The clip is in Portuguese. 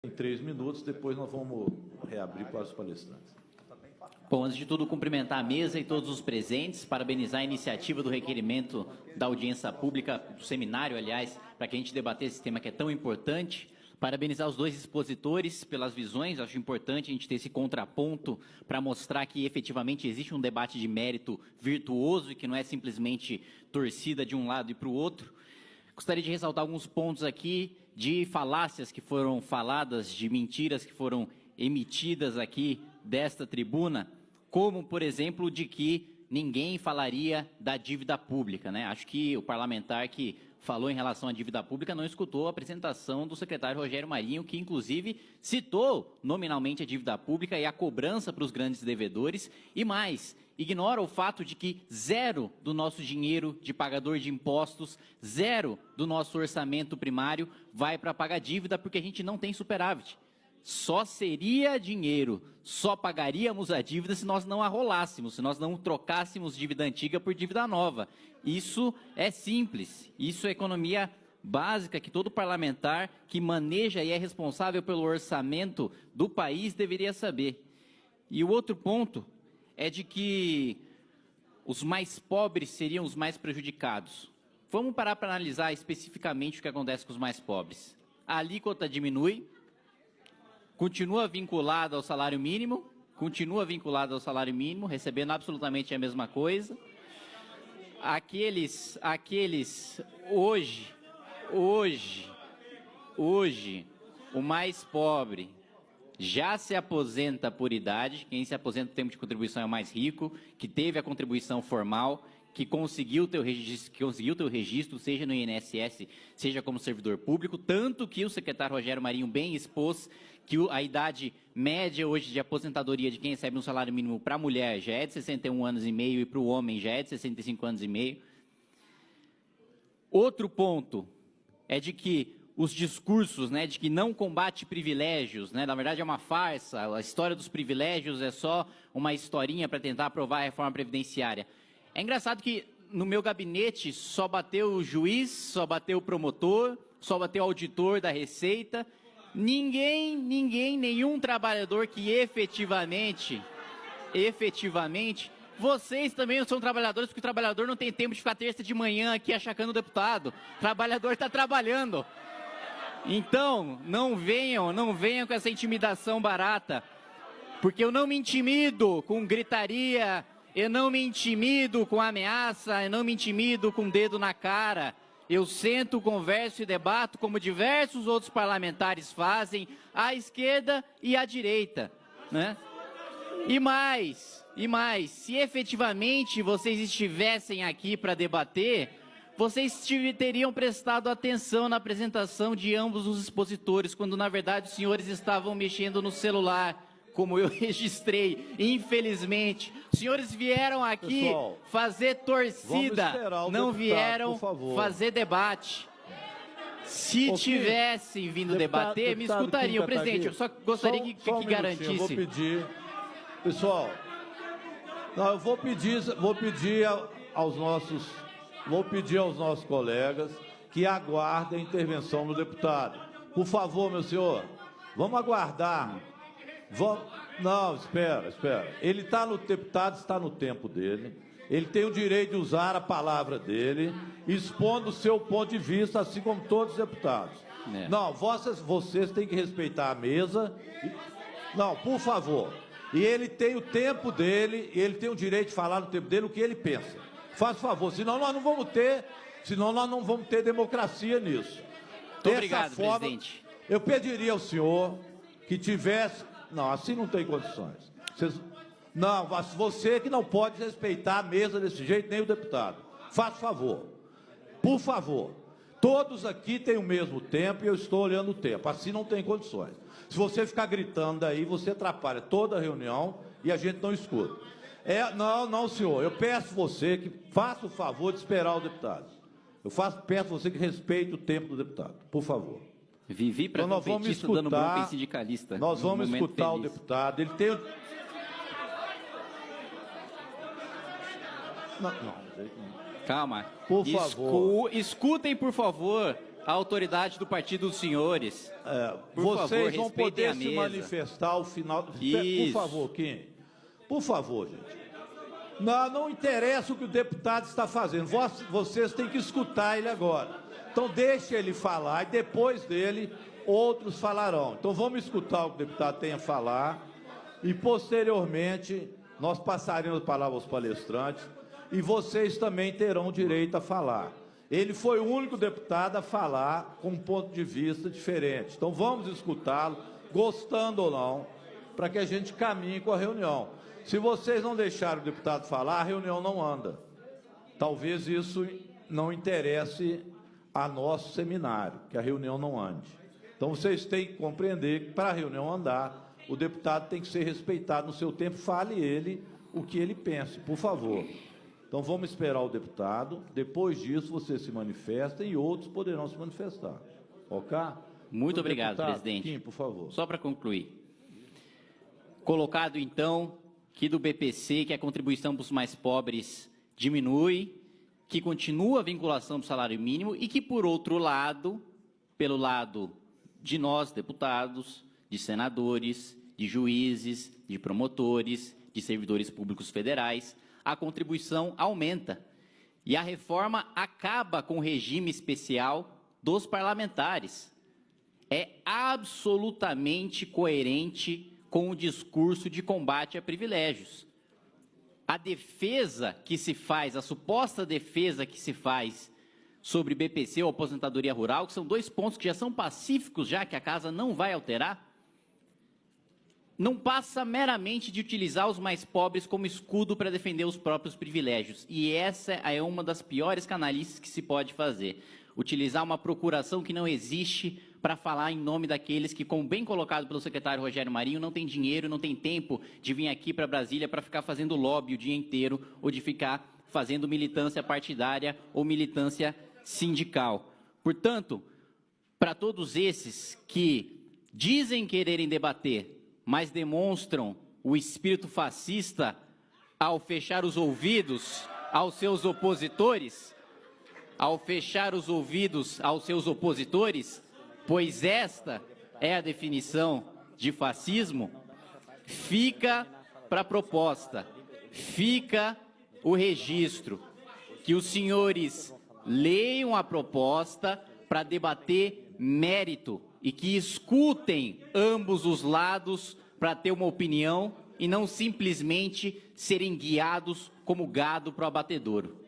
Em 3 minutos, depois nós vamos reabrir para os palestrantes. Bom, antes de tudo, cumprimentar a mesa e todos os presentes, parabenizar a iniciativa do requerimento da audiência pública, do seminário, aliás, para que a gente debater esse tema que é tão importante. Parabenizar os dois expositores pelas visões, acho importante a gente ter esse contraponto para mostrar que efetivamente existe um debate de mérito virtuoso e que não é simplesmente torcida de um lado e para o outro. Gostaria de ressaltar alguns pontos aqui de falácias que foram faladas, de mentiras que foram emitidas aqui desta tribuna, como, por exemplo, de que ninguém falaria da dívida pública, né? Acho que o parlamentar que falou em relação à dívida pública não escutou a apresentação do secretário Rogério Marinho, que, inclusive, citou nominalmente a dívida pública e a cobrança para os grandes devedores, e mais, ignora o fato de que zero do nosso dinheiro de pagador de impostos, zero do nosso orçamento primário vai para pagar dívida, porque a gente não tem superávit. Só seria dinheiro, só pagaríamos a dívida se nós não a rolássemos, se nós não trocássemos dívida antiga por dívida nova. Isso é simples, isso é economia básica que todo parlamentar que maneja e é responsável pelo orçamento do país deveria saber. E o outro ponto é de que os mais pobres seriam os mais prejudicados. Vamos parar para analisar especificamente o que acontece com os mais pobres. A alíquota diminui, continua vinculado ao salário mínimo, recebendo absolutamente a mesma coisa. Aqueles hoje, o mais pobre já se aposenta por idade, quem se aposenta por tempo de contribuição é o mais rico, que teve a contribuição formal, que conseguiu ter o registro, seja no INSS, seja como servidor público, tanto que o secretário Rogério Marinho bem expôs que a idade média hoje de aposentadoria de quem recebe um salário mínimo para a mulher já é de 61 anos e meio e para o homem já é de 65 anos e meio. Outro ponto é de que os discursos, né, de que não combate privilégios, né, na verdade é uma farsa, a história dos privilégios é só uma historinha para tentar aprovar a reforma previdenciária. É engraçado que no meu gabinete só bateu o juiz, só bateu o promotor, só bateu o auditor da Receita, nenhum trabalhador que efetivamente, vocês também não são trabalhadores, porque o trabalhador não tem tempo de ficar terça de manhã aqui achacando o deputado, o trabalhador está trabalhando. Então, não venham com essa intimidação barata, porque eu não me intimido com gritaria, eu não me intimido com ameaça, eu não me intimido com dedo na cara. Eu sento, converso e debato como diversos outros parlamentares fazem, à esquerda e à direita, né? E mais, se efetivamente vocês estivessem aqui para debater, vocês teriam prestado atenção na apresentação de ambos os expositores, quando na verdade os senhores estavam mexendo no celular, como eu registrei, infelizmente. Os senhores vieram aqui, pessoal, fazer torcida, não deputado, vieram fazer debate. Se tivessem vindo debater, me escutariam. Presidente, eu só gostaria que garantisse. Eu vou pedir, pessoal, não, eu vou pedir aos nossos colegas que aguardem a intervenção do deputado. Por favor, meu senhor, vamos aguardar. Não, espera. Ele está no deputado, está no tempo dele. Ele tem o direito de usar a palavra dele, expondo o seu ponto de vista, assim como todos os deputados. Não, vocês têm que respeitar a mesa. Não, por favor. E ele tem o tempo dele, e ele tem o direito de falar no tempo dele o que ele pensa. Faz favor, senão nós não vamos ter democracia nisso. Muito obrigado, presidente. Eu pediria ao senhor que tivesse... Não, assim não tem condições. Não, você que não pode respeitar a mesa desse jeito, nem o deputado. Faz favor. Por favor. Todos aqui têm o mesmo tempo e eu estou olhando o tempo. Assim não tem condições. Se você ficar gritando aí, você atrapalha toda a reunião e a gente não escuta. Não, senhor. Eu peço você que faça o favor de esperar o deputado. Peço você que respeite o tempo do deputado. Por favor. Vivi para então, petista dando bronca em sindicalista. Nós vamos escutar o deputado. Ele tem... Não. Calma. Por favor. Escutem, por favor. a autoridade do partido dos senhores. Por Vocês favor, vão respeitem poder a se mesa. manifestar ao final. Por Isso. favor, Kim. Por favor, gente. Não interessa o que o deputado está fazendo. Vocês têm que escutar ele agora. Então, deixe ele falar e depois dele, outros falarão. Então, vamos escutar o que o deputado tem a falar e, posteriormente, nós passaremos a palavra aos palestrantes e vocês também terão direito a falar. Ele foi o único deputado a falar com um ponto de vista diferente. Então, vamos escutá-lo, gostando ou não, para que a gente caminhe com a reunião. Se vocês não deixarem o deputado falar, a reunião não anda. Talvez isso não interesse a nosso seminário, que a reunião não ande. Então, vocês têm que compreender que, para a reunião andar, o deputado tem que ser respeitado no seu tempo. Fale ele o que ele pensa, por favor. Então, vamos esperar o deputado. Depois disso, vocês se manifestem e outros poderão se manifestar. Ok? Muito obrigado, deputado, presidente. Kim, por favor. Só para concluir. Colocado, então, que do BPC, que a contribuição para os mais pobres diminui, que continua a vinculação do salário mínimo e que, por outro lado, pelo lado de nós, deputados, de senadores, de juízes, de promotores, de servidores públicos federais, a contribuição aumenta. E a reforma acaba com o regime especial dos parlamentares. É absolutamente coerente com o discurso de combate a privilégios. A defesa que se faz, a suposta defesa que se faz sobre BPC ou aposentadoria rural, que são dois pontos que já são pacíficos, já que a Casa não vai alterar, não passa meramente de utilizar os mais pobres como escudo para defender os próprios privilégios. E essa é uma das piores canalices que se pode fazer. Utilizar uma procuração que não existe para falar em nome daqueles que, como bem colocado pelo secretário Rogério Marinho, não tem dinheiro, não tem tempo de vir aqui para Brasília para ficar fazendo lobby o dia inteiro ou de ficar fazendo militância partidária ou militância sindical. Portanto, para todos esses que dizem quererem debater, mas demonstram o espírito fascista ao fechar os ouvidos aos seus opositores, pois esta é a definição de fascismo, fica para a proposta, fica o registro, que os senhores leiam a proposta para debater mérito e que escutem ambos os lados para ter uma opinião e não simplesmente serem guiados como gado para o abatedouro.